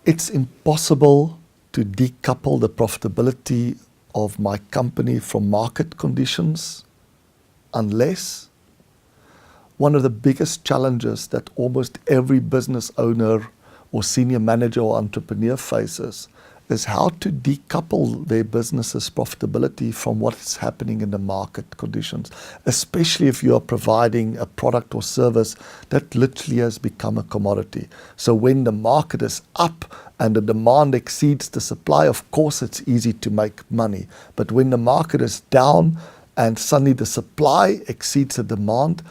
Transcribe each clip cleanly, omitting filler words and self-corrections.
It's impossible to decouple the profitability of my company from market conditions unless one of the biggest challenges that almost every business owner or senior manager or entrepreneur faces is how to decouple their business's profitability from what is happening in the market conditions, especially if you are providing a product or service that literally has become a commodity. So when the market is up and the demand exceeds the supply, of course it's easy to make money. But when the market is down and suddenly the supply exceeds the demand,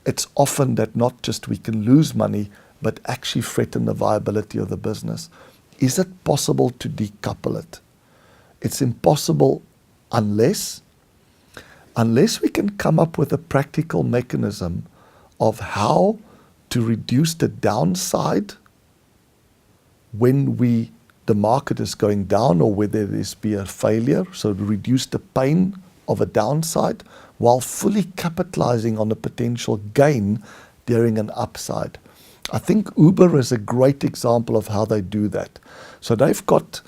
it's often that not just we can lose money, but actually threaten the viability of the business. Is it possible to decouple it? It's impossible unless we can come up with a practical mechanism of how to reduce the downside when the market is going down or whether there's be a failure, so to reduce the pain of a downside while fully capitalizing on the potential gain during an upside. I think Uber is a great example of how they do that. So they've got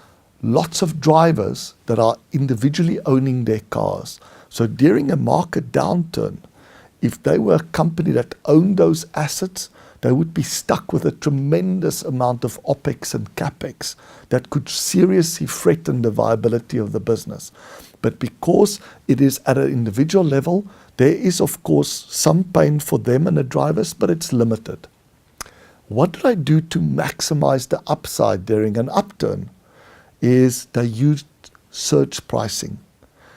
lots of drivers that are individually owning their cars. So during a market downturn, if they were a company that owned those assets, they would be stuck with a tremendous amount of OPEX and CAPEX that could seriously threaten the viability of the business. But because it is at an individual level, there is of course some pain for them and the drivers, but it's limited. What did I do to maximize the upside during an upturn? Is they used surge pricing.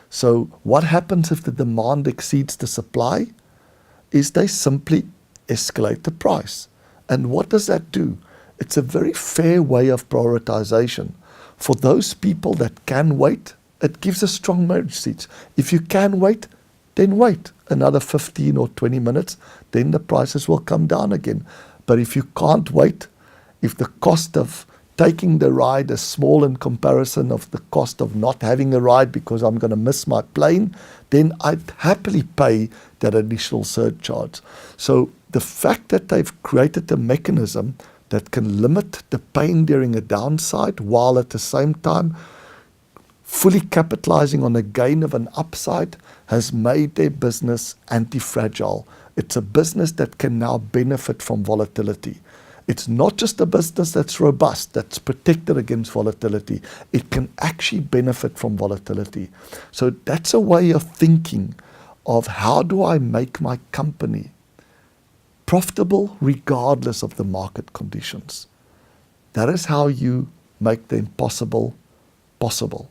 So what happens if the demand exceeds the supply? Is they simply escalate the price. And what does that do? It's a very fair way of prioritization. For those people that can wait, it gives a strong marriage seats. If you can wait, then wait another 15 or 20 minutes, then the prices will come down again. But if you can't wait, if the cost of taking the ride is small in comparison of the cost of not having a ride because I'm going to miss my plane, then I'd happily pay that additional surcharge. So the fact that they've created a mechanism that can limit the pain during a downside while at the same time fully capitalizing on the gain of an upside has made their business anti-fragile. It's a business that can now benefit from volatility. It's not just a business that's robust, that's protected against volatility. It can actually benefit from volatility. So that's a way of thinking of how do I make my company profitable regardless of the market conditions. That is how you make the impossible possible.